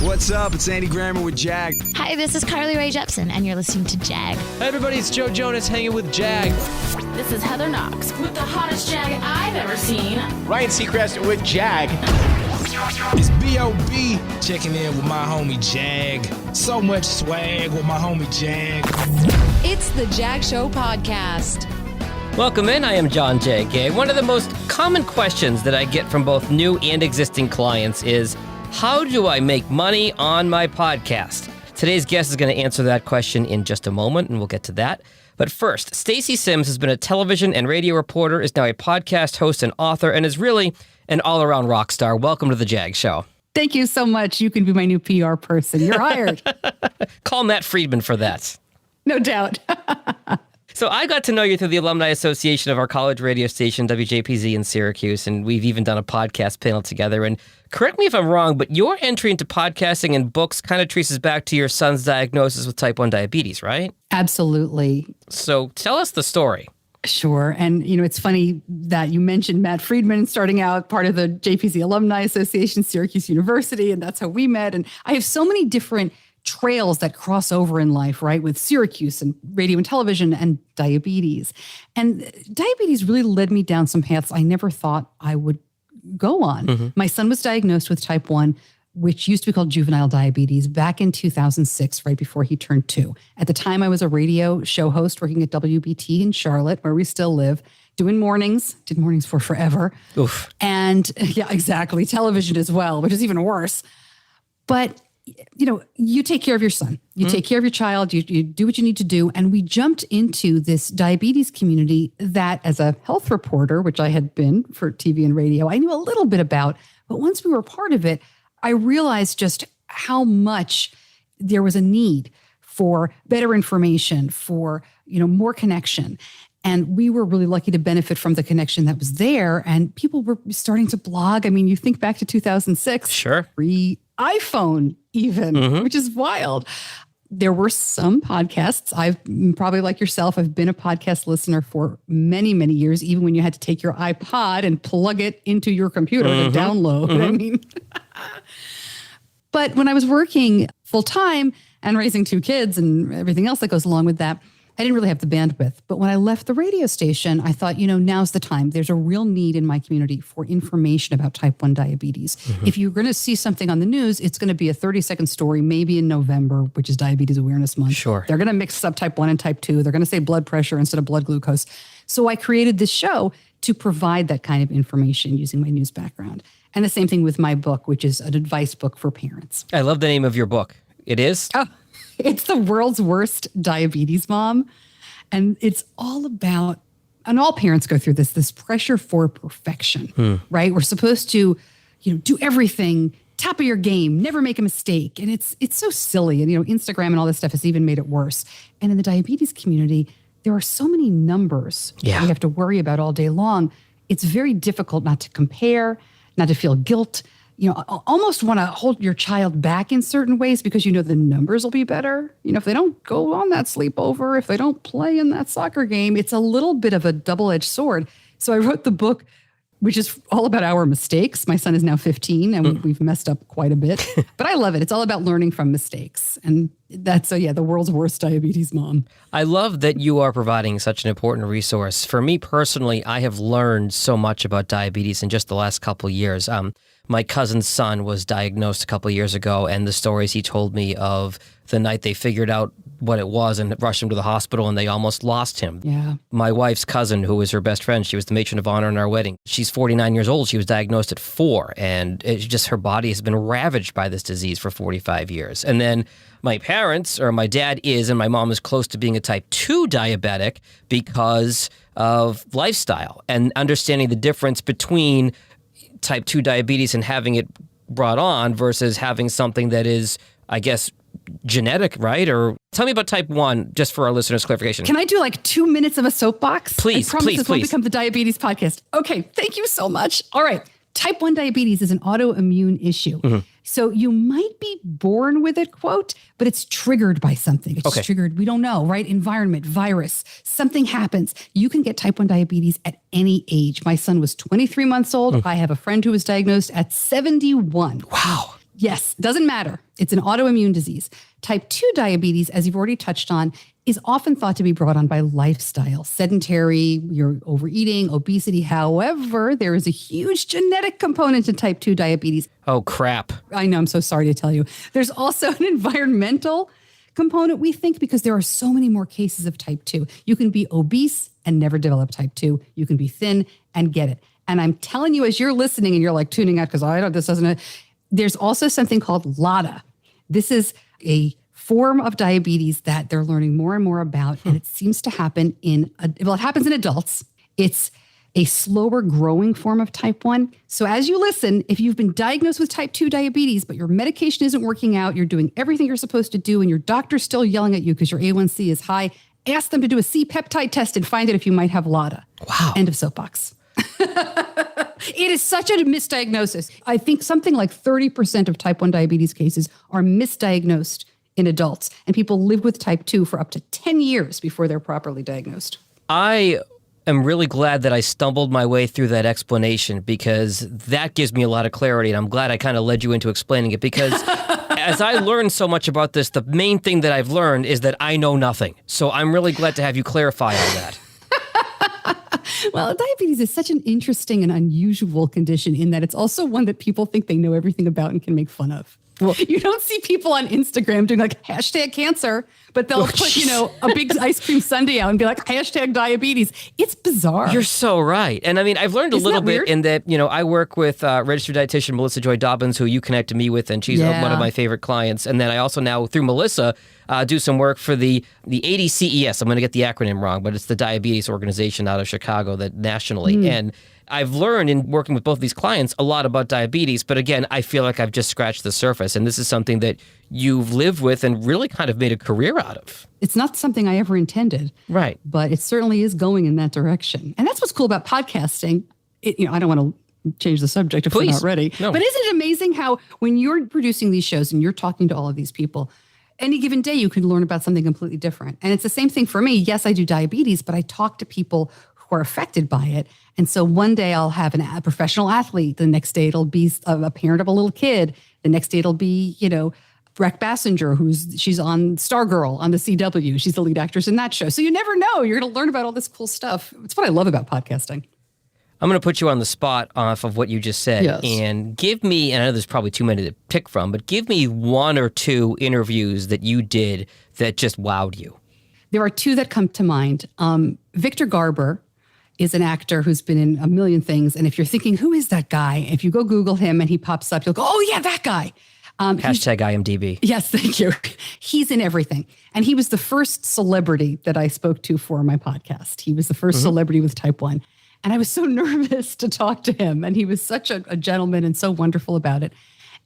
What's up? It's Andy Grammer with Jag. Hi, this is Carly Rae Jepsen, and you're listening to Jag. Hey everybody, it's Joe Jonas hanging with Jag. This is Heather Knox with the hottest Jag I've ever seen. Ryan Seacrest with Jag. It's B.O.B. checking in with my homie Jag. So much swag with my homie Jag. It's the Jag Show podcast. Welcome in, I am John J. Gay. One of the most common questions that I get from both new and existing clients is, how do I make money on my podcast? Today's guest is going to answer that question in just a moment, and we'll get to that. But first, Stacey Simms has been a television and radio reporter, is now a podcast host and author, and is really an all-around rock star. Welcome to the Jag Show. Thank you so much. You can be my new PR person. You're hired. Call Matt Friedman for that. No doubt. So I got to know you through the Alumni Association of our college radio station, WJPZ in Syracuse, and we've even done a podcast panel together. And correct me if I'm wrong, but your entry into podcasting and books kind of traces back to your son's diagnosis with type 1 diabetes, right? Absolutely. So tell us the story. Sure. And, you know, it's funny that you mentioned Matt Friedman starting out part of the JPZ Alumni Association, Syracuse University, and that's how we met. And I have so many different trails that cross over in life, right? With Syracuse and radio and television and diabetes. And diabetes really led me down some paths I never thought I would go on. Mm-hmm. My son was diagnosed with type 1, which used to be called juvenile diabetes, back in 2006, right before he turned 2. At the time, I was a radio show host working at WBT in Charlotte, where we still live, doing mornings, did mornings for forever. Oof. And yeah, exactly. Television as well, which is even worse. But you know, you take care of your son, you take care of your child, you do what you need to do. And we jumped into this diabetes community that, as a health reporter, which I had been for TV and radio, I knew a little bit about. But once we were part of it, I realized just how much there was a need for better information, for, you know, more connection. And we were really lucky to benefit from the connection that was there. And people were starting to blog. I mean, you think back to 2006. Sure. Pre-iPhone even, which is wild. There were some podcasts. I've probably, like yourself, I've been a podcast listener for many, many years, even when you had to take your iPod and plug it into your computer to download. I mean, but when I was working full time and raising 2 kids and everything else that goes along with that, I didn't really have the bandwidth. But when I left the radio station, I thought, you know, now's the time. There's a real need in my community for information about type 1 diabetes. If you're going to see something on the news, it's going to be a 30-second story, maybe in November, which is Diabetes Awareness Month. Sure. They're going to mix up type 1 and type 2. They're going to say blood pressure instead of blood glucose. So I created this show to provide that kind of information using my news background. And the same thing with my book, which is an advice book for parents. I love the name of your book. It is? Oh, it's The World's Worst Diabetes Mom. And it's all about, and all parents go through this pressure for perfection, right? We're supposed to, you know, do everything, top of your game, never make a mistake. And it's so silly. And, you know, Instagram and all this stuff has even made it worse. And in the diabetes community, there are so many numbers that we have to worry about all day long. It's very difficult not to compare, not to feel guilt. You know, almost want to hold your child back in certain ways because you know the numbers will be better. You know, if they don't go on that sleepover, if they don't play in that soccer game, it's a little bit of a double-edged sword. So I wrote the book, which is all about our mistakes. My son is now 15 and we've messed up quite a bit, but I love it. It's all about learning from mistakes. And that's, The World's Worst Diabetes Mom. I love that you are providing such an important resource. For me personally, I have learned so much about diabetes in just the last couple of years. My cousin's son was diagnosed a couple of years ago, and the stories he told me of the night they figured out what it was and rushed him to the hospital and they almost lost him. Yeah. My wife's cousin, who was her best friend, she was the matron of honor in our wedding. She's 49 years old. She was diagnosed at 4, and it's just her body has been ravaged by this disease for 45 years. And then my parents, or my dad is, and my mom is close to being a type 2 diabetic because of lifestyle and understanding the difference between type 2 diabetes and having it brought on versus having something that is, I guess, genetic, right? Or tell me about type 1, just for our listeners' clarification. Can I do like 2 minutes of a soapbox? Please, I promise please, this please. won't become the diabetes podcast. Okay, thank you so much. All right. Type 1 diabetes is an autoimmune issue. So you might be born with it, quote, but it's triggered by something. It's triggered, we don't know, right? Environment, virus, something happens. You can get type 1 diabetes at any age. My son was 23 months old. I have a friend who was diagnosed at 71. Wow. Yes, doesn't matter. It's an autoimmune disease. Type 2 diabetes, as you've already touched on, is often thought to be brought on by lifestyle, sedentary, you're overeating, obesity. However, there is a huge genetic component to type 2 diabetes. Oh, crap. I know, I'm so sorry to tell you. There's also an environmental component, we think, because there are so many more cases of type 2. You can be obese and never develop type 2. You can be thin and get it. And I'm telling you, as you're listening and you're like tuning out because this doesn't, there's also something called LADA. This is a form of diabetes that they're learning more and more about. And it seems to happen it happens in adults. It's a slower growing form of type 1. So as you listen, if you've been diagnosed with type 2 diabetes, but your medication isn't working out, you're doing everything you're supposed to do, and your doctor's still yelling at you because your A1C is high, ask them to do a C-peptide test and find out if you might have LADA. Wow. End of soapbox. It is such a misdiagnosis. I think something like 30% of type 1 diabetes cases are misdiagnosed in adults, and people live with type 2 for up to 10 years before they're properly diagnosed. I am really glad that I stumbled my way through that explanation because that gives me a lot of clarity, and I'm glad I kind of led you into explaining it because as I learned so much about this, the main thing that I've learned is that I know nothing. So I'm really glad to have you clarify all that. Well, diabetes is such an interesting and unusual condition in that it's also one that people think they know everything about and can make fun of. Well, you don't see people on Instagram doing like #cancer, but they'll put, a big ice cream sundae out and be like #diabetes. It's bizarre. You're so right. And I mean, I've learned a little bit in that, I work with registered dietitian Melissa Joy Dobbins, who you connected me with, and she's one of my favorite clients. And then I also now, through Melissa, do some work for the ADCES. I'm going to get the acronym wrong, but it's the diabetes organization out of Chicago that nationally. And I've learned in working with both of these clients a lot about diabetes, but again, I feel like I've just scratched the surface, and this is something that you've lived with and really kind of made a career out of. It's not something I ever intended. Right. But it certainly is going in that direction. And that's what's cool about podcasting. I don't want to change the subject if we're not ready. No. But isn't it amazing how when you're producing these shows and you're talking to all of these people, any given day you can learn about something completely different. And it's the same thing for me. Yes, I do diabetes, but I talk to people who are affected by it. And so one day I'll have a professional athlete. The next day it'll be a parent of a little kid. The next day it'll be, Breck Bassinger, she's on Stargirl on the CW. She's the lead actress in that show. So you never know. You're going to learn about all this cool stuff. It's what I love about podcasting. I'm going to put you on the spot off of what you just said and give me, and I know there's probably too many to pick from, but give me one or two interviews that you did that just wowed you. There are two that come to mind. Victor Garber is an actor who's been in a million things. And if you're thinking, who is that guy? If you go Google him and he pops up, you'll go, oh yeah, that guy. #IMDb. Yes, thank you. He's in everything. And he was the first celebrity that I spoke to for my podcast. He was the first celebrity with type 1. And I was so nervous to talk to him. And he was such a gentleman and so wonderful about it.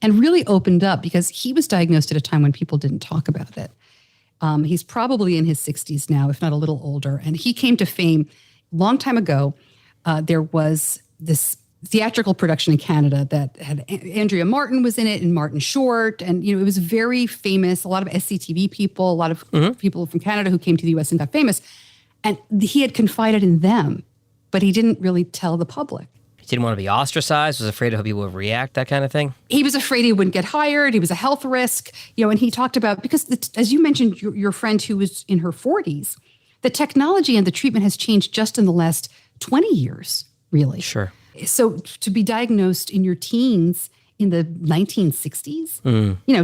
And really opened up because he was diagnosed at a time when people didn't talk about it. He's probably in his 60s now, if not a little older. And he came to fame a long time ago. There was this theatrical production in Canada that had Andrea Martin was in it and Martin Short. And, it was very famous. A lot of SCTV people, a lot of people from Canada who came to the US and got famous. And he had confided in them, but he didn't really tell the public. He didn't want to be ostracized, was afraid of how people would react, that kind of thing? He was afraid he wouldn't get hired. He was a health risk, and he talked about, because as you mentioned, your friend who was in her 40s, the technology and the treatment has changed just in the last 20 years, really. Sure. So to be diagnosed in your teens in the 1960s,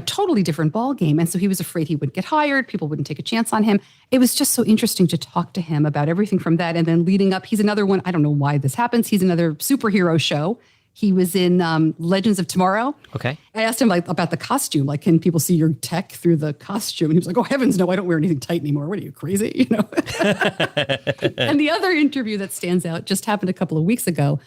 totally different ballgame. And so he was afraid he wouldn't get hired. People wouldn't take a chance on him. It was just so interesting to talk to him about everything from that. And then leading up, he's another one. I don't know why this happens. He's another superhero show. He was in Legends of Tomorrow. Okay. I asked him about the costume. Like, can people see your tech through the costume? And he was like, oh, heavens, no, I don't wear anything tight anymore. What are you, crazy? And the other interview that stands out just happened a couple of weeks ago.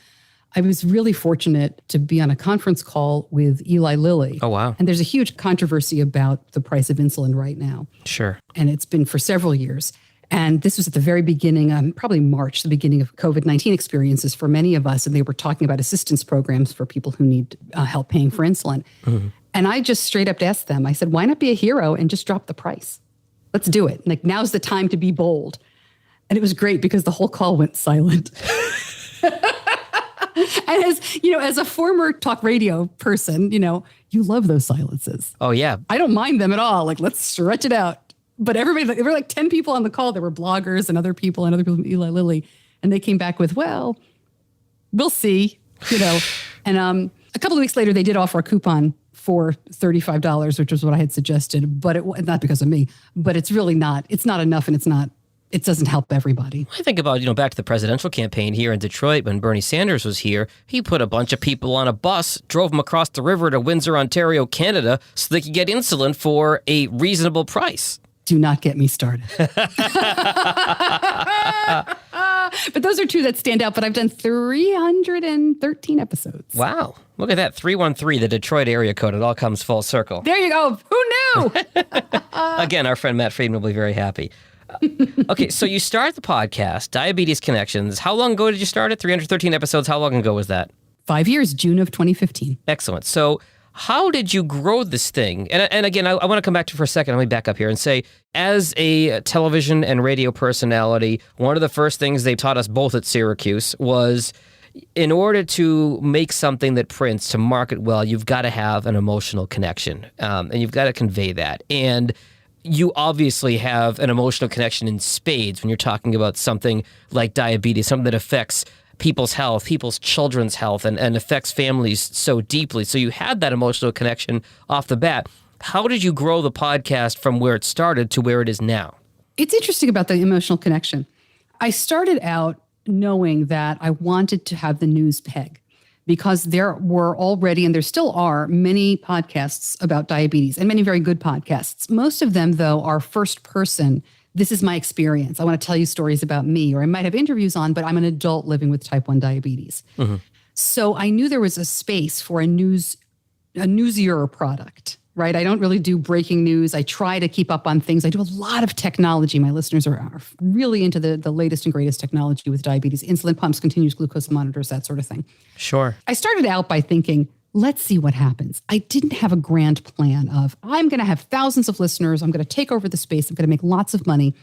I was really fortunate to be on a conference call with Eli Lily. Oh, wow. And there's a huge controversy about the price of insulin right now. Sure. And it's been for several years. And this was at the very beginning, probably March, the beginning of COVID-19 experiences for many of us. And they were talking about assistance programs for people who need help paying for insulin. Mm-hmm. And I just straight up asked them, I said, why not be a hero and just drop the price? Let's do it. Like, now's the time to be bold. And it was great because the whole call went silent. And as a former talk radio person, you love those silences. Oh, yeah. I don't mind them at all. Like, let's stretch it out. But everybody, there were like 10 people on the call. There were bloggers and other people from Eli Lilly. And they came back with, well, we'll see, And a couple of weeks later, they did offer a coupon for $35, which was what I had suggested. But not because of me, but it's really not. It's not enough, and it doesn't help everybody. I think about, back to the presidential campaign here in Detroit when Bernie Sanders was here. He put a bunch of people on a bus, drove them across the river to Windsor, Ontario, Canada, so they could get insulin for a reasonable price. Do not get me started. But those are two that stand out. But I've done 313 episodes. Wow. Look at that. 313, the Detroit area code. It all comes full circle. There you go. Who knew? Again, our friend Matt Friedman will be very happy. Okay, so you start the podcast, Diabetes Connections. How long ago did you start it? 313 episodes. How long ago was that? 5 years, June of 2015. Excellent. So how did you grow this thing? And again, I want to come back to for a second. Let me back up here and say, as a television and radio personality, one of the first things they taught us both at Syracuse was in order to make something that prints, to market well, you've got to have an emotional connection, and you've got to convey that. And you obviously have an emotional connection in spades when you're talking about something like diabetes, something that affects people's health, people's children's health, and affects families so deeply. So you had that emotional connection off the bat. How did you grow the podcast from where it started to where it is now? It's interesting about the emotional connection. I started out knowing that I wanted to have the news peg because there were already, and there still are, many podcasts about diabetes and many very good podcasts. Most of them, though, are first person. This is my experience. I want to tell you stories about me, or I might have interviews on, but I'm an adult living with type 1 diabetes. Mm-hmm. So I knew there was a space for a newsier product, right? I don't really do breaking news. I try to keep up on things. I do a lot of technology. My listeners are really into the latest and greatest technology with diabetes, insulin pumps, continuous glucose monitors, that sort of thing. Sure. I started out by thinking, let's see what happens. I didn't have a grand plan of, I'm going to have thousands of listeners. I'm going to take over the space. I'm going to make lots of money.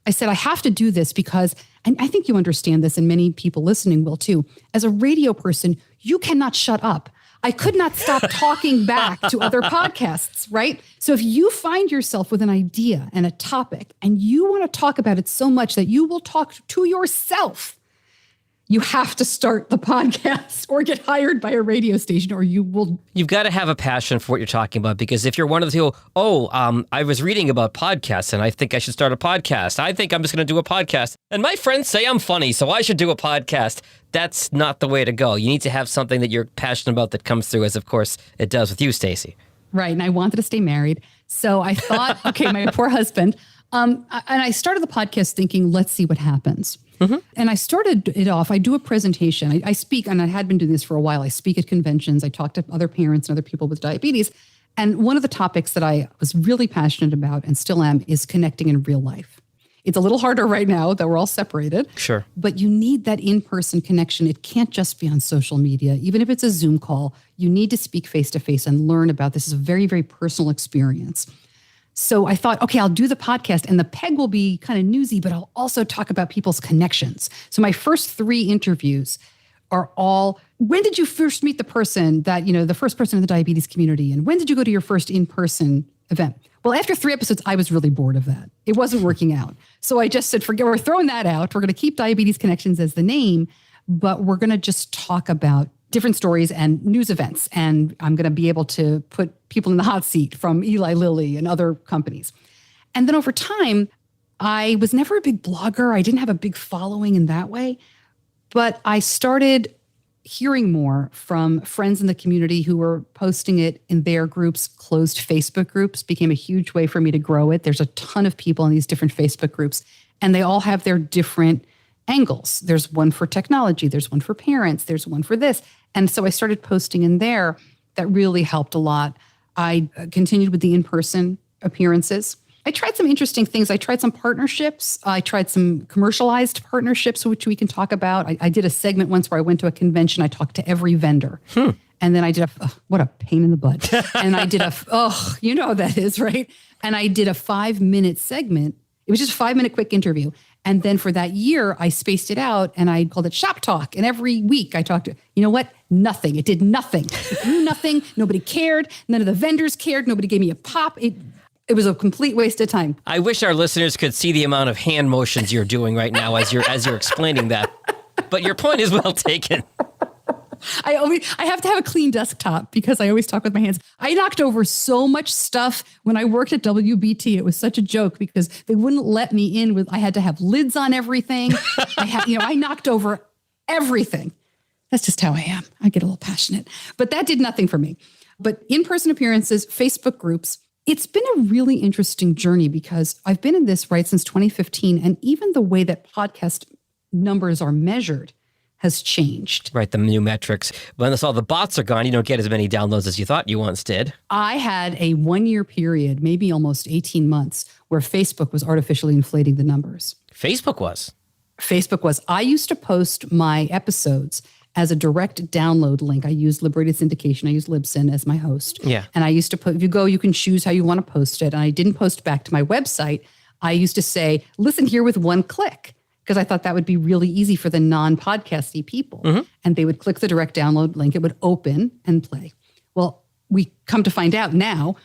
I said, I have to do this because, and I think you understand this, and many people listening will too, as a radio person, you cannot shut up. I could not stop talking back to other podcasts, right? So if you find yourself with an idea and a topic and you want to talk about it so much that you will talk to yourself, you have to start the podcast or get hired by a radio station, or you will. You've got to have a passion for what you're talking about, because if you're one of the people, I was reading about podcasts and I think I should start a podcast. I think I'm just going to do a podcast. And my friends say I'm funny, so I should do a podcast. That's not the way to go. You need to have something that you're passionate about that comes through, as of course it does with you, Stacey. Right. And I wanted to stay married. So I thought, okay, my poor husband. And I started the podcast thinking, let's see what happens. Mm-hmm. And I started it off. I do a presentation. I speak, and I had been doing this for a while. I speak at conventions. I talk to other parents and other people with diabetes. And one of the topics that I was really passionate about and still am is connecting in real life. It's a little harder right now that we're all separated. Sure. But you need that in-person connection. It can't just be on social media. Even if it's a Zoom call, you need to speak face-to-face and learn about this. It's a very, very personal experience. So I thought, okay, I'll do the podcast and the peg will be kind of newsy, but I'll also talk about people's connections. So my first 3 interviews are all, when did you first meet the person that, the first person in the diabetes community? And when did you go to your first in-person event? Well, after 3 episodes, I was really bored of that. It wasn't working out. So I just said, forget, we're throwing that out. We're going to keep Diabetes Connections as the name, but we're going to just talk about different stories and news events. And I'm going to be able to put people in the hot seat from Eli Lilly and other companies. And then over time, I was never a big blogger. I didn't have a big following in that way, but I started hearing more from friends in the community who were posting it in their groups. Closed Facebook groups became a huge way for me to grow it. There's a ton of people in these different Facebook groups, and they all have their different angles. There's one for technology. There's one for parents. There's one for this. And so I started posting in there. That really helped a lot. I continued with the in-person appearances. I tried some interesting things. I tried some partnerships. I tried some commercialized partnerships, which we can talk about. I did a segment once where I went to a convention. I talked to every vendor. And then I did what a pain in the butt. And I did you know how that is, right? And I did a 5-minute segment. It was just a 5-minute quick interview. And then for that year, I spaced it out and I called it Shop Talk. And every week I talked to, you know what? Nothing. It did nothing. It grew nothing. Nobody cared. None of the vendors cared. Nobody gave me a pop. It was a complete waste of time. I wish our listeners could see the amount of hand motions you're doing right now as you're explaining that. But your point is well taken. I have to have a clean desktop because I always talk with my hands. I knocked over so much stuff when I worked at WBT. It was such a joke because they wouldn't let me in I had to have lids on everything. I knocked over everything. That's just how I am. I get a little passionate, but that did nothing for me. But in-person appearances, Facebook groups, it's been a really interesting journey because I've been in this since 2015. And even the way that podcast numbers are measured has changed. Right, the new metrics. When all the bots are gone, you don't get as many downloads as you thought you once did. I had a 1-year period, maybe almost 18 months, where Facebook was artificially inflating the numbers. Facebook was? I used to post my episodes as a direct download link. I used Liberated Syndication. I used Libsyn as my host. Yeah. And I used to put, if you go, you can choose how you want to post it. And I didn't post back to my website. I used to say, listen here with one click, because I thought that would be really easy for the non-podcasty people. Mm-hmm. And they would click the direct download link. It would open and play. Well, we come to find out now,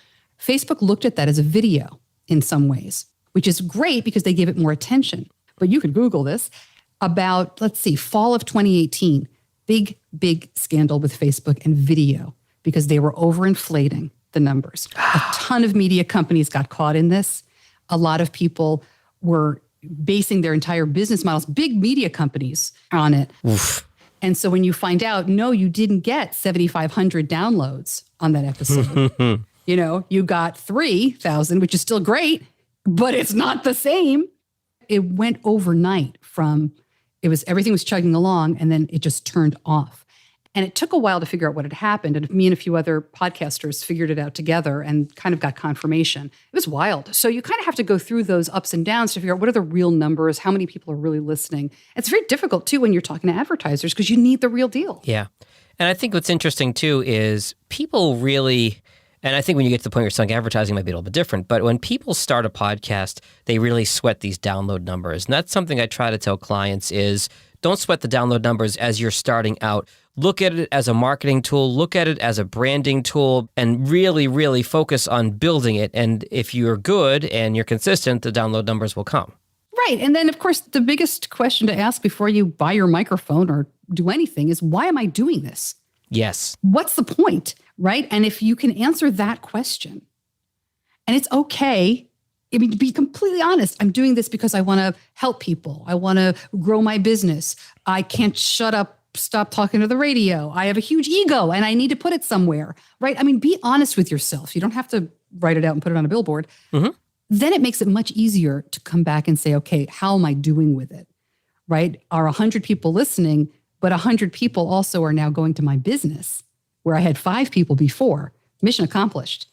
Facebook looked at that as a video in some ways, which is great because they give it more attention. But you could Google this. About, fall of 2018, big scandal with Facebook and video because they were overinflating the numbers. A ton of media companies got caught in this. A lot of people were basing their entire business models, big media companies, on it. Oof. And so when you find out, no, you didn't get 7,500 downloads on that episode. You got 3,000, which is still great, but it's not the same. It went overnight from, everything was chugging along and then it just turned off. And it took a while to figure out what had happened. And me and a few other podcasters figured it out together and kind of got confirmation. It was wild. So you kind of have to go through those ups and downs to figure out what are the real numbers, how many people are really listening. It's very difficult, too, when you're talking to advertisers because you need the real deal. Yeah. And I think what's interesting, too, is people really, and I think when you get to the point where you're selling advertising, it might be a little bit different, but when people start a podcast, they really sweat these download numbers. And that's something I try to tell clients is don't sweat the download numbers as you're starting out. Look at it as a marketing tool, look at it as a branding tool, and really, really focus on building it. And if you're good and you're consistent, the download numbers will come. Right. And then, of course, the biggest question to ask before you buy your microphone or do anything is, why am I doing this? Yes. What's the point? Right. And if you can answer that question, and it's okay, to be completely honest, I'm doing this because I want to help people. I want to grow my business. I can't stop talking to the radio. I have a huge ego and I need to put it somewhere, right? Be honest with yourself. You don't have to write it out and put it on a billboard. Mm-hmm. Then it makes it much easier to come back and say, okay, how am I doing with it, right? Are 100 people listening, but 100 people also are now going to my business where I had 5 people before? Mission accomplished.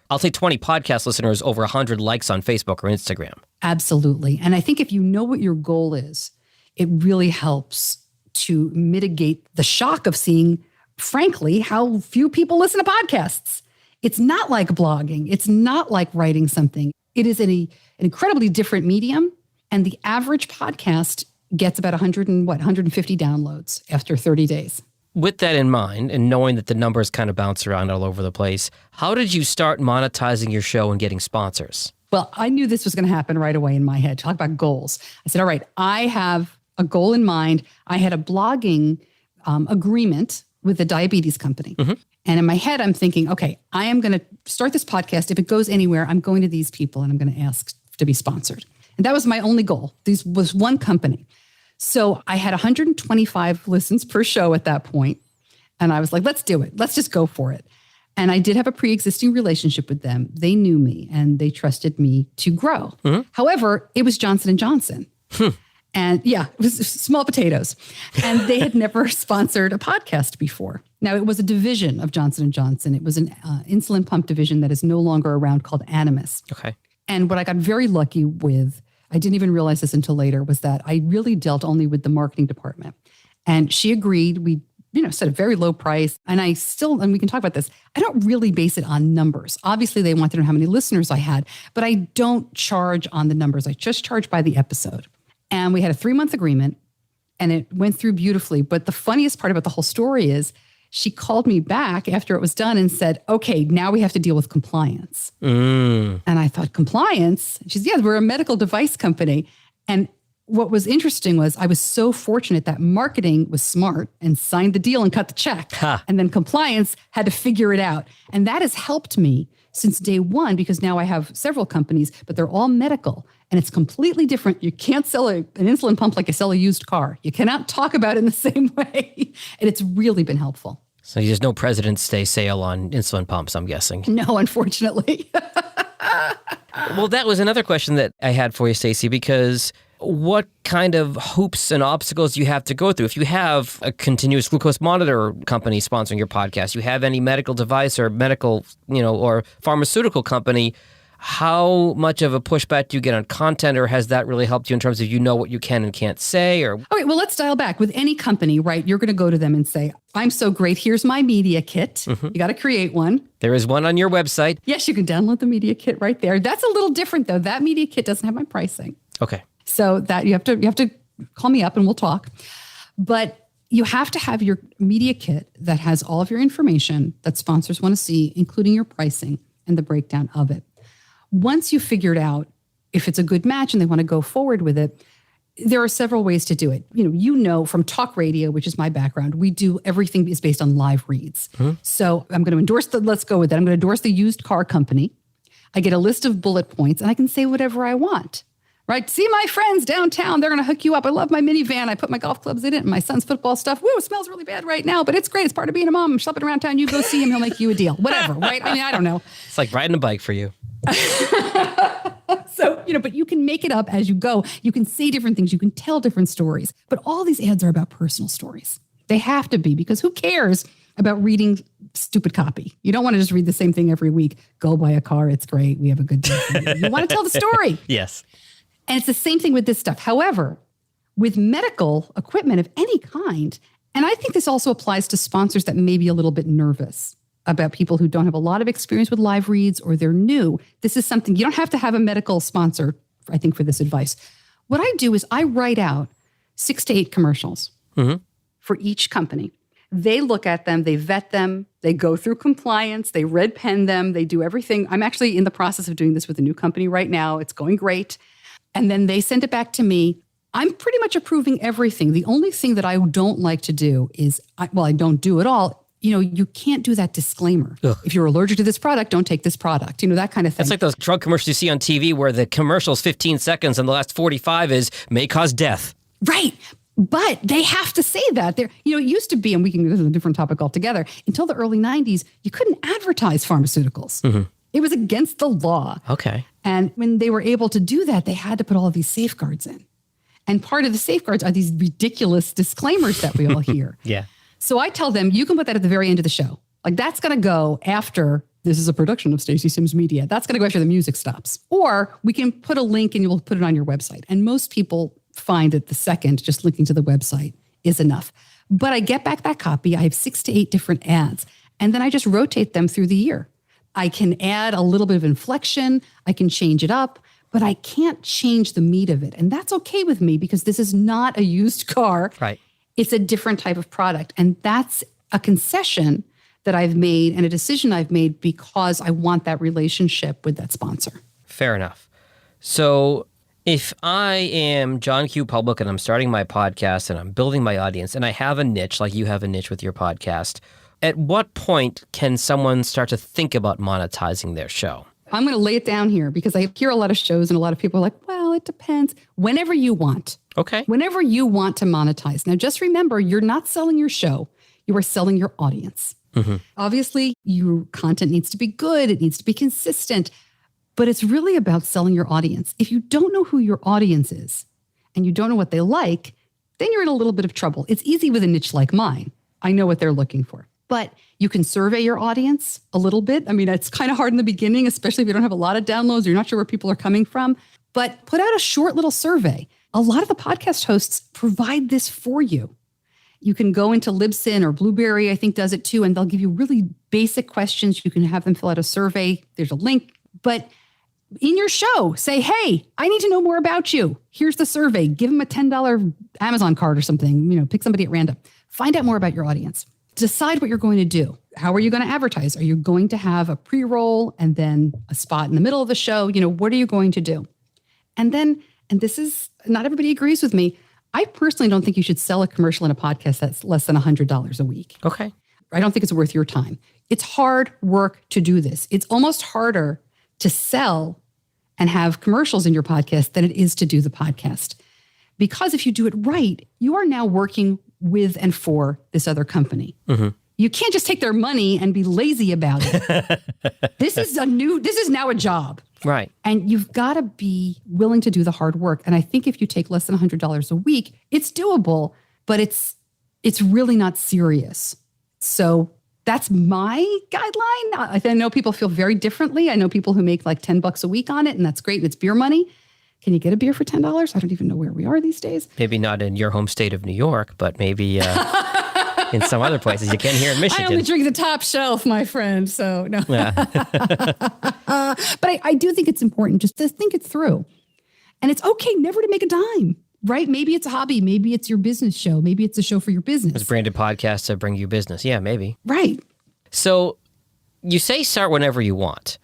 I'll take 20 podcast listeners over 100 likes on Facebook or Instagram. Absolutely. And I think if you know what your goal is, it really helps to mitigate the shock of seeing, frankly, how few people listen to podcasts. It's not like blogging. It's not like writing something. It is an incredibly different medium. And the average podcast gets about 150 downloads after 30 days. With that in mind, and knowing that the numbers kind of bounce around all over the place, how did you start monetizing your show and getting sponsors? Well, I knew this was going to happen right away in my head. Talk about goals. I said, all right, I have a goal in mind. I had a blogging agreement with a diabetes company. Mm-hmm. And in my head, I'm thinking, okay, I am going to start this podcast. If it goes anywhere, I'm going to these people and I'm going to ask to be sponsored. And that was my only goal. This was one company. So I had 125 listens per show at that point. And I was like, let's do it. Let's just go for it. And I did have a pre-existing relationship with them. They knew me and they trusted me to grow. Mm-hmm. However, it was Johnson & Johnson. And yeah, it was small potatoes. And they had never sponsored a podcast before. Now, it was a division of Johnson & Johnson. It was an insulin pump division that is no longer around called Animas. Okay. And what I got very lucky with, I didn't even realize this until later, was that I really dealt only with the marketing department. And she agreed. We, set a very low price. And and we can talk about this, I don't really base it on numbers. Obviously, they wanted to know how many listeners I had, but I don't charge on the numbers. I just charge by the episode. And we had a 3-month agreement and it went through beautifully. But the funniest part about the whole story is she called me back after it was done and said, okay, now we have to deal with compliance. And I thought, compliance? She said, yeah, we're a medical device company. And what was interesting was I was so fortunate that marketing was smart and signed the deal and cut the check. And then compliance had to figure it out. And that has helped me since day one, because now I have several companies, but they're all medical and it's completely different. You can't sell an insulin pump like you sell a used car. You cannot talk about it in the same way. And it's really been helpful. So there's no President's Day sale on insulin pumps, I'm guessing. No, unfortunately. Well, that was another question that I had for you, Stacey, because what kind of hoops and obstacles do you have to go through? If you have a continuous glucose monitor company sponsoring your podcast, you have any medical device or medical, or pharmaceutical company, how much of a pushback do you get on content, or has that really helped you in terms of what you can and can't say? Or okay, well, let's dial back. With any company, right, you're going to go to them and say, I'm so great. Here's my media kit. You got to create one. There is one on your website. Yes, you can download the media kit right there. That's a little different, though. That media kit doesn't have my pricing. Okay. So that you have to call me up and we'll talk. But you have to have your media kit that has all of your information that sponsors want to see, including your pricing and the breakdown of it. Once you figured out if it's a good match and they want to go forward with it, there are several ways to do it. From talk radio, which is my background, we do everything is based on live reads. So I'm going to endorse let's go with that. I'm going to endorse the used car company. I get a list of bullet points and I can say whatever I want. Right? See my friends downtown. They're going to hook you up. I love my minivan. I put my golf clubs in it and my son's football stuff. Woo, it smells really bad right now, but it's great. It's part of being a mom. I'm shopping around town. You go see him. He'll make you a deal. Whatever, right? I mean, I don't know. It's like riding a bike for you. So, but you can make it up as you go. You can say different things. You can tell different stories. But all these ads are about personal stories. They have to be, because who cares about reading stupid copy? You don't want to just read the same thing every week. Go buy a car. It's great. We have a good day. You want to tell the story. Yes. And it's the same thing with this stuff. However, with medical equipment of any kind, and I think this also applies to sponsors that may be a little bit nervous about people who don't have a lot of experience with live reads or they're new. This is something you don't have to have a medical sponsor, I think, for this advice. What I do is I write out 6 to 8 commercials for each company. They look at them, they vet them, they go through compliance, they red pen them, they do everything. I'm actually in the process of doing this with a new company right now. It's going great. And then they send it back to me. I'm pretty much approving everything. The only thing that I don't like to do is, I don't do at all. You can't do that disclaimer. Ugh. If you're allergic to this product, don't take this product. That kind of thing. It's like those drug commercials you see on TV where the commercial's 15 seconds and the last 45 is may cause death. Right. But they have to say that. It used to be, and this is a different topic altogether, until the early 90s, you couldn't advertise pharmaceuticals. It was against the law. Okay. And when they were able to do that, they had to put all of these safeguards in. And part of the safeguards are these ridiculous disclaimers that we all hear. Yeah. So I tell them, you can put that at the very end of the show. Like, that's going to go after, this is a production of Stacey Simms Media. That's going to go after the music stops. Or we can put a link and you'll put it on your website. And most people find that the second, just linking to the website is enough. But I get back that copy. I have 6 to 8 different ads. And then I just rotate them through the year. I can add a little bit of inflection. I can change it up, but I can't change the meat of it. And that's okay with me because this is not a used car. Right. It's a different type of product. And that's a concession that I've made and a decision I've made because I want that relationship with that sponsor. Fair enough. So if I am John Q. Public and I'm starting my podcast and I'm building my audience and I have a niche like you have a niche with your podcast, at what point can someone start to think about monetizing their show? I'm going to lay it down here because I hear a lot of shows and a lot of people are like, well, it depends. Whenever you want. Okay. Whenever you want to monetize. Now, just remember, you're not selling your show. You are selling your audience. Obviously, your content needs to be good. It needs to be consistent. But it's really about selling your audience. If you don't know who your audience is and you don't know what they like, then you're in a little bit of trouble. It's easy with a niche like mine. I know what they're looking for. But you can survey your audience a little bit. I mean, it's kind of hard in the beginning, especially if you don't have a lot of downloads, or you're not sure where people are coming from. But put out a short little survey. A lot of the podcast hosts provide this for you. You can go into Libsyn or Blueberry, I think does it too, and they'll give you really basic questions. You can have them fill out a survey. There's a link. But in your show, say, hey, I need to know more about you. Here's the survey. Give them a $10 Amazon card or something. Pick somebody at random. Find out more about your audience. Decide what you're going to do. How are you going to advertise? Are you going to have a pre-roll and then a spot in the middle of the show? What are you going to do? And then, and this is, not everybody agrees with me, I personally don't think you should sell a commercial in a podcast that's less than $100 a week. Okay. I don't think it's worth your time. It's hard work to do this. It's almost harder to sell and have commercials in your podcast than it is to do the podcast. Because if you do it right, you are now working with and for this other company. Mm-hmm. You can't just take their money and be lazy about it. This is now a job. Right. And you've got to be willing to do the hard work. And I think if you take less than $100 a week, it's doable, but it's really not serious. So that's my guideline. I know people feel very differently. I know people who make like $10 a week on it, and that's great. And it's beer money. Can you get a beer for $10? I don't even know where we are these days. Maybe not in your home state of New York, but maybe in some other places. You can here in Michigan. I only drink the top shelf, my friend. So no. Yeah. But I do think it's important just to think it through. And it's okay never to make a dime, right? Maybe it's a hobby. Maybe it's your business show. Maybe it's a show for your business. It's branded podcasts that bring you business. Yeah, maybe. Right. So you say start whenever you want,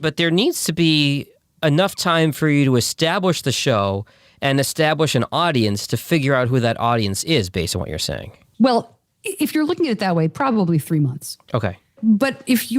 but there needs to be enough time for you to establish the show and establish an audience to figure out who that audience is based on what you're saying. Well, if you're looking at it that way, probably 3 months. Okay. But if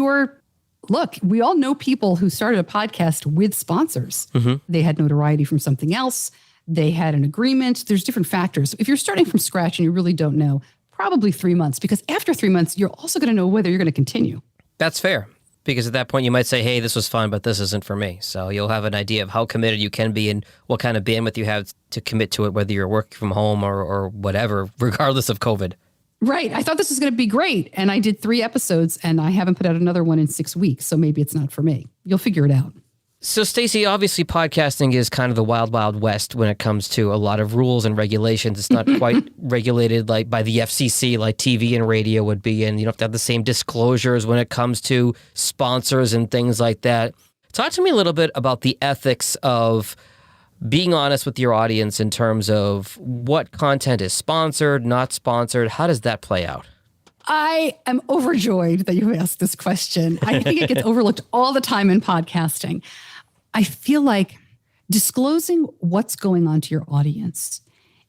look, we all know people who started a podcast with sponsors. Mm-hmm. They had notoriety from something else. They had an agreement. There's different factors. If you're starting from scratch and you really don't know, probably 3 months, because after 3 months, you're also going to know whether you're going to continue. That's fair. Because at that point, you might say, hey, this was fun, but this isn't for me. So you'll have an idea of how committed you can be and what kind of bandwidth you have to commit to it, whether you're working from home or whatever, regardless of COVID. Right. I thought this was going to be great. And I did 3 episodes and I haven't put out another one in 6 weeks. So maybe it's not for me. You'll figure it out. So, Stacey, obviously podcasting is kind of the wild, wild west when it comes to a lot of rules and regulations. It's not quite regulated like by the FCC like TV and radio would be. And you don't have to have the same disclosures when it comes to sponsors and things like that. Talk to me a little bit about the ethics of being honest with your audience in terms of what content is sponsored, not sponsored. How does that play out? I am overjoyed that you asked this question. I think it gets overlooked all the time in podcasting. I feel like disclosing what's going on to your audience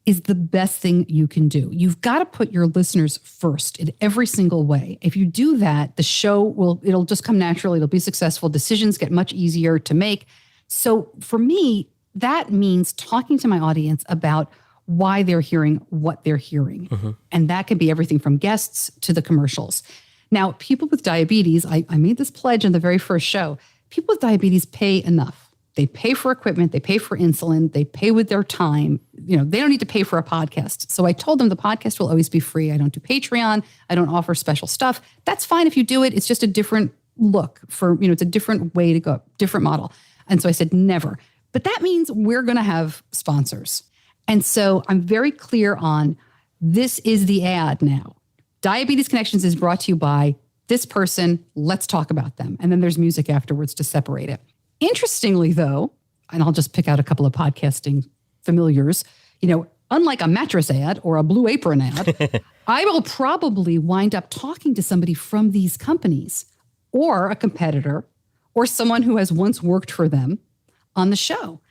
is the best thing you can do. You've got to put your listeners first in every single way. If you do that, the show it'll just come naturally. It'll be successful. Decisions get much easier to make. So for me, that means talking to my audience about why they're hearing what they're hearing. Mm-hmm. And that can be everything from guests to the commercials. Now, people with diabetes, I made this pledge in the very first show. People with diabetes pay enough. They pay for equipment, they pay for insulin, they pay with their time. They don't need to pay for a podcast. So I told them the podcast will always be free. I don't do Patreon. I don't offer special stuff. That's fine if you do it. It's just a different look it's a different way to go, different model. And so I said, never. But that means we're going to have sponsors. And so I'm very clear on this is the ad now. Diabetes Connections is brought to you by this person. Let's talk about them. And then there's music afterwards to separate it. Interestingly, though, and I'll just pick out a couple of podcasting familiars, unlike a mattress ad or a Blue Apron ad, I will probably wind up talking to somebody from these companies or a competitor or someone who has once worked for them on the show.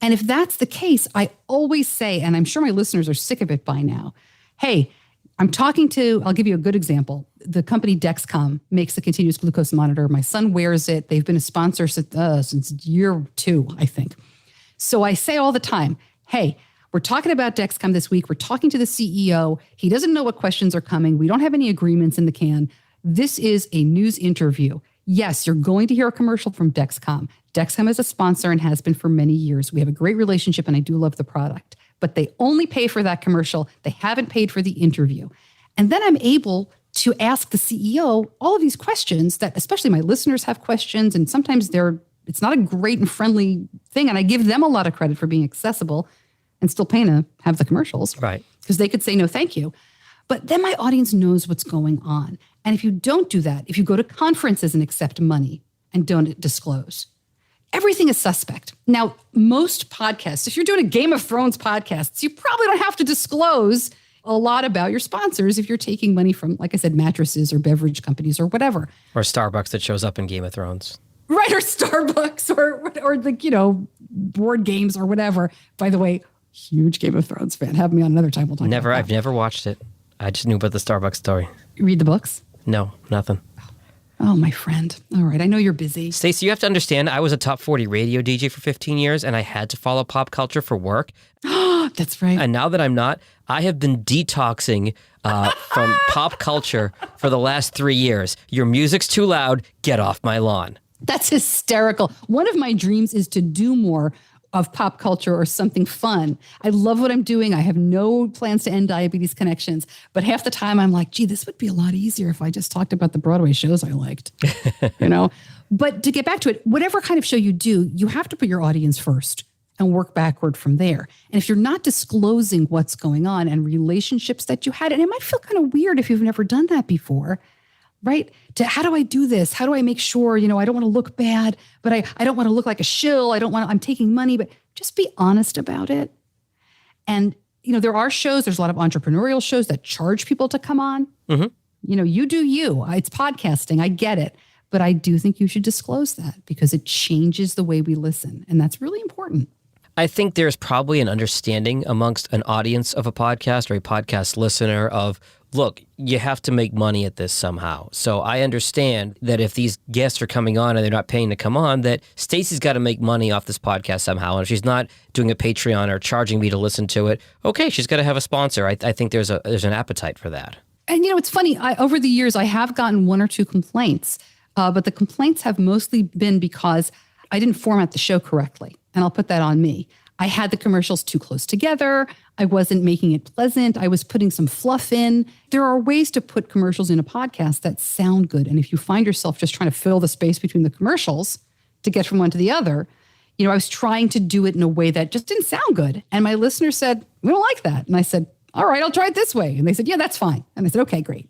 And if that's the case, I always say, and I'm sure my listeners are sick of it by now, hey, I'll give you a good example. The company Dexcom makes a continuous glucose monitor. My son wears it. They've been a sponsor since year 2, I think. So I say all the time, hey, we're talking about Dexcom this week. We're talking to the CEO. He doesn't know what questions are coming. We don't have any agreements in the can. This is a news interview. Yes, you're going to hear a commercial from Dexcom. Dexcom is a sponsor and has been for many years. We have a great relationship and I do love the product, but they only pay for that commercial. They haven't paid for the interview. And then I'm able to ask the CEO all of these questions that especially my listeners have questions. And sometimes it's not a great and friendly thing. And I give them a lot of credit for being accessible and still paying to have the commercials. Right. Because they could say, no, thank you. But then my audience knows what's going on. And if you don't do that, if you go to conferences and accept money and don't disclose, everything is suspect. Now, most podcasts, if you're doing a Game of Thrones podcast, you probably don't have to disclose a lot about your sponsors if you're taking money from, like I said, mattresses or beverage companies or whatever. Or Starbucks that shows up in Game of Thrones. Right, or Starbucks or like, board games or whatever. By the way, huge Game of Thrones fan. Have me on another time. We'll talk about that. I've never watched it. I just knew about the Starbucks story. You read the books? No, nothing. Oh, my friend. All right, I know you're busy. Stacey, you have to understand, I was a top 40 radio DJ for 15 years, and I had to follow pop culture for work. That's right. And now that I'm not, I have been detoxing from pop culture for the last 3 years. Your music's too loud. Get off my lawn. That's hysterical. One of my dreams is to do more of pop culture or something fun. I love what I'm doing. I have no plans to end Diabetes Connections, but half the time I'm like, gee, this would be a lot easier if I just talked about the Broadway shows I liked, But to get back to it, whatever kind of show you do, you have to put your audience first and work backward from there. And if you're not disclosing what's going on and relationships that you had, and it might feel kind of weird if you've never done that before, right? How do I do this? How do I make sure, I don't want to look bad, but I don't want to look like a shill. I'm taking money, but just be honest about it. And, there are shows, there's a lot of entrepreneurial shows that charge people to come on. Mm-hmm. You do you. It's podcasting. I get it. But I do think you should disclose that because it changes the way we listen. And that's really important. I think there's probably an understanding amongst an audience of a podcast or a podcast listener of, look, you have to make money at this somehow. So I understand that if these guests are coming on and they're not paying to come on, that Stacey's got to make money off this podcast somehow. And if she's not doing a Patreon or charging me to listen to it, okay, she's got to have a sponsor. I think there's an appetite for that. And, it's funny. Over the years, I have gotten one or two complaints, but the complaints have mostly been because I didn't format the show correctly. And I'll put that on me. I had the commercials too close together. I wasn't making it pleasant. I was putting some fluff in. There are ways to put commercials in a podcast that sound good. And if you find yourself just trying to fill the space between the commercials to get from one to the other, I was trying to do it in a way that just didn't sound good. And my listeners said, we don't like that. And I said, all right, I'll try it this way. And they said, yeah, that's fine. And I said, okay, great.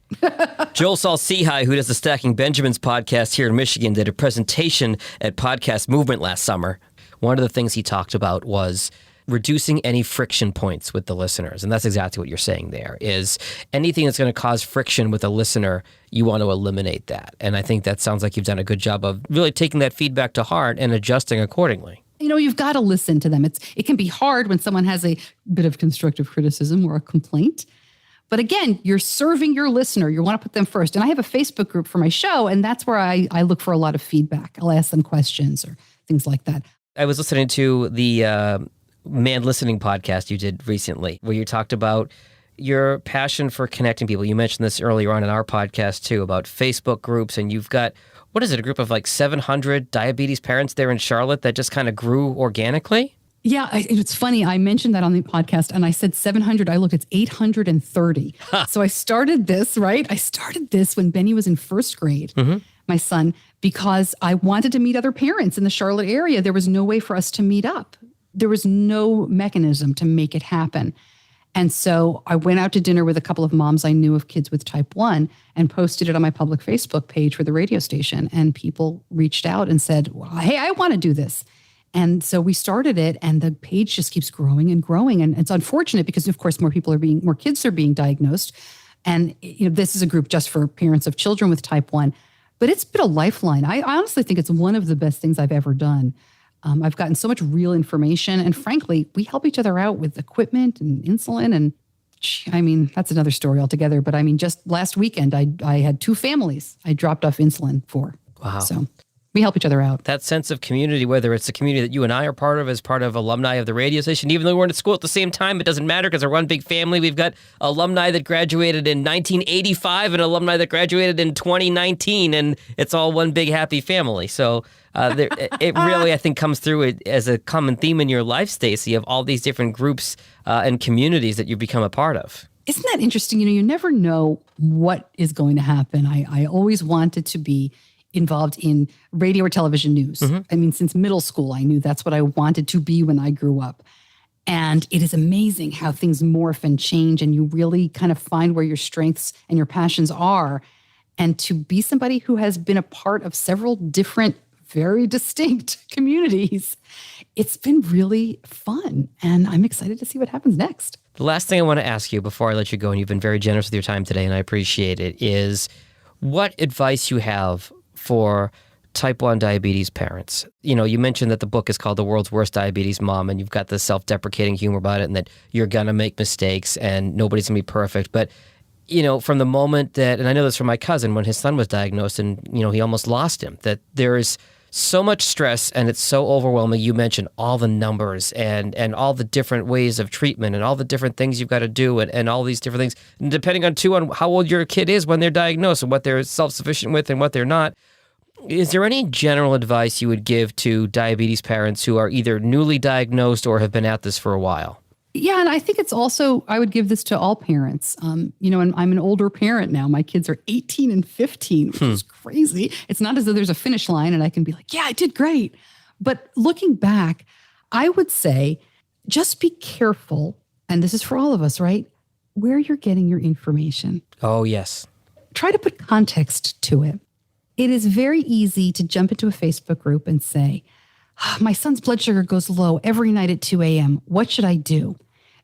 Joel Saul-Sehy, who does the Stacking Benjamins podcast here in Michigan, did a presentation at Podcast Movement last summer. One of the things he talked about was reducing any friction points with the listeners. And that's exactly what you're saying there, is anything that's going to cause friction with a listener, you want to eliminate that. And I think that sounds like you've done a good job of really taking that feedback to heart and adjusting accordingly. You've got to listen to them. It can be hard when someone has a bit of constructive criticism or a complaint. But again, you're serving your listener. You want to put them first. And I have a Facebook group for my show, and that's where I look for a lot of feedback. I'll ask them questions or things like that. I was listening to the Man Listening podcast you did recently, where you talked about your passion for connecting people. You mentioned this earlier on in our podcast, too, about Facebook groups. And you've got, what is it, a group of like 700 diabetes parents there in Charlotte that just kind of grew organically? Yeah, it's funny. I mentioned that on the podcast and I said 700. I looked, it's 830. So I started this, right? I started this when Benny was in first grade, my son, because I wanted to meet other parents in the Charlotte area. There was no way for us to meet up. There was no mechanism to make it happen. And so I went out to dinner with a couple of moms I knew of kids with type 1 and posted it on my public Facebook page for the radio station. And people reached out and said, well, hey, I want to do this. And so we started it, and the page just keeps growing and growing. And it's unfortunate because, of course, more kids are being diagnosed. And this is a group just for parents of children with type 1. But it's been a lifeline. I honestly think it's one of the best things I've ever done. I've gotten so much real information. And frankly, we help each other out with equipment and insulin. And that's another story altogether. But just last weekend, I had 2 families I dropped off insulin for. Wow. So we help each other out. That sense of community, whether it's a community that you and I are part of as part of alumni of the radio station, even though we're in school at the same time, it doesn't matter because we're one big family. We've got alumni that graduated in 1985 and alumni that graduated in 2019, and it's all one big happy family. So it really, I think, comes through as a common theme in your life, Stacey, of all these different groups and communities that you've become a part of. Isn't that interesting? You never know what is going to happen. I always wanted to be involved in radio or television news. Since middle school, I knew that's what I wanted to be when I grew up. And it is amazing how things morph and change, and you really kind of find where your strengths and your passions are. And to be somebody who has been a part of several different very distinct communities. It's been really fun, and I'm excited to see what happens next. The last thing I want to ask you before I let you go, and you've been very generous with your time today, and I appreciate it, is what advice you have for type 1 diabetes parents. You know, you mentioned that the book is called The World's Worst Diabetes Mom, and you've got the self-deprecating humor about it, and that you're going to make mistakes and nobody's going to be perfect. But, you know, from the moment that, and I know this from my cousin when his son was diagnosed and, you know, he almost lost him, that there is so much stress and it's so overwhelming. You mentioned all the numbers and all the different ways of treatment and all the different things you've got to do and all these different things, and depending on how old your kid is when they're diagnosed and what they're self-sufficient with and what they're not. Is there any general advice you would give to diabetes parents who are either newly diagnosed or have been at this for a while? Yeah, and I think it's also, I would give this to all parents. You know, and I'm an older parent now. My kids are 18 and 15, which is crazy. It's not as though there's a finish line and I can be like, yeah, I did great. But looking back, I would say just be careful, and this is for all of us, right? Where you're getting your information. Oh, yes. Try to put context to it. It is very easy to jump into a Facebook group and say, my son's blood sugar goes low every night at 2 a.m. What should I do?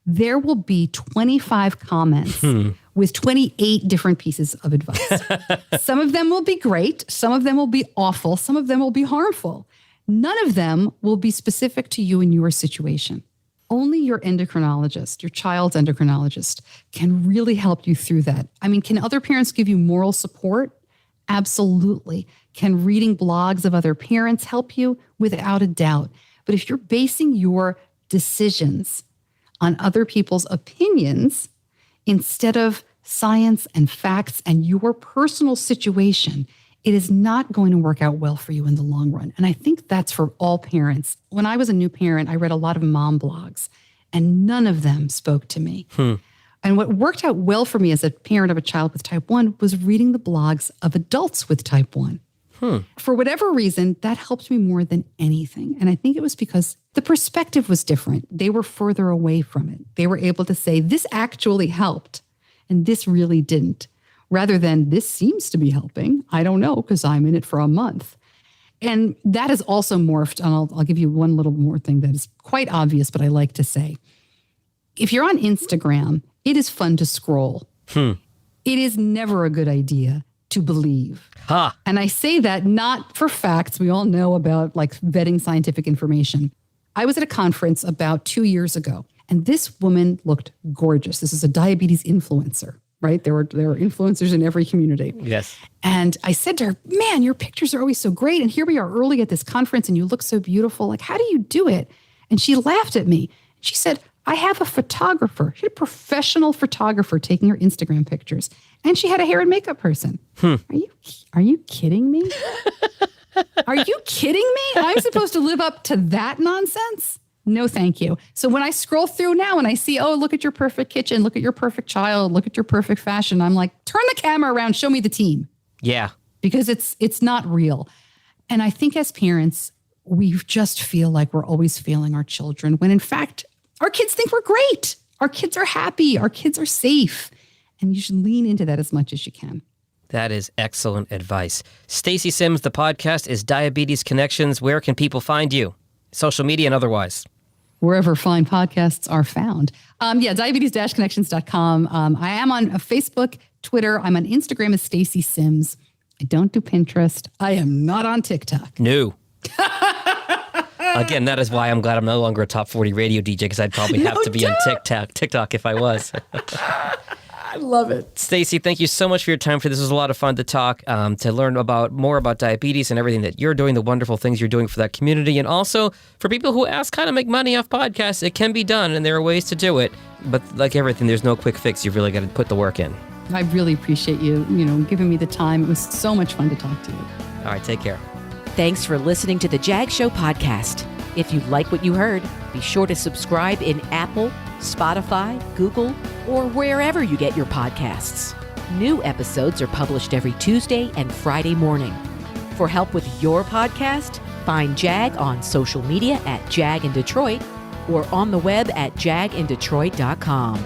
There will be 25 comments with 28 different pieces of advice. Some of them will be great. Some of them will be awful. Some of them will be harmful. None of them will be specific to you and your situation. Only your endocrinologist, your child's endocrinologist, can really help you through that. I mean, can other parents give you moral support? Absolutely. Can reading blogs of other parents help you? Without a doubt. But if you're basing your decisions on other people's opinions instead of science and facts and your personal situation, it is not going to work out well for you in the long run. And I think that's for all parents. When I was a new parent, I read a lot of mom blogs, and none of them spoke to me. And what worked out well for me as a parent of a child with type 1 was reading the blogs of adults with type 1. For whatever reason, that helped me more than anything. And I think it was because the perspective was different. They were further away from it. They were able to say, this actually helped, and this really didn't, rather than this seems to be helping. I don't know, because I'm in it for a month. And that has also morphed, and I'll give you one little more thing that is quite obvious, but I like to say. If you're on Instagram, it is fun to scroll. It is never a good idea to believe. And I say that not for facts. We all know about like vetting scientific information. I was at a conference about 2 years ago, and this woman looked gorgeous. This is a diabetes influencer, right? There are influencers in every community. Yes. And I said to her, man, your pictures are always so great. And here we are early at this conference and you look so beautiful. Like, how do you do it? And she laughed at me. She said, I have a photographer. She had a professional photographer taking her Instagram pictures. And she had a hair and makeup person. Are you kidding me? Are you kidding me? I'm supposed to live up to that nonsense? No, thank you. So when I scroll through now and I see, oh, look at your perfect kitchen, look at your perfect child, look at your perfect fashion, I'm like, turn the camera around, show me the team. Yeah. Because it's not real. And I think as parents, we just feel like we're always failing our children when in fact, our kids think we're great. Our kids are happy. Our kids are safe. And you should lean into that as much as you can. That is excellent advice. Stacey Simms, the podcast is Diabetes Connections. Where can people find you? Social media and otherwise. Wherever fine podcasts are found. Diabetes-connections.com. I am on Facebook, Twitter. I'm on Instagram as Stacey Simms. I don't do Pinterest. I am not on TikTok. No. Again, that is why I'm glad I'm no longer a top 40 radio DJ, because I'd probably have to be on TikTok if I was. I love it. Stacey, thank you so much for your time. This was a lot of fun to talk, to learn more about diabetes and everything that you're doing, the wonderful things you're doing for that community. And also for people who ask how to make money off podcasts, it can be done and there are ways to do it. But like everything, there's no quick fix. You've really got to put the work in. I really appreciate you, giving me the time. It was so much fun to talk to you. All right, take care. Thanks for listening to the Jag Show podcast. If you like what you heard, be sure to subscribe in Apple, Spotify, Google, or wherever you get your podcasts. New episodes are published every Tuesday and Friday morning. For help with your podcast, find Jag on social media at Jag in Detroit or on the web at jagindetroit.com.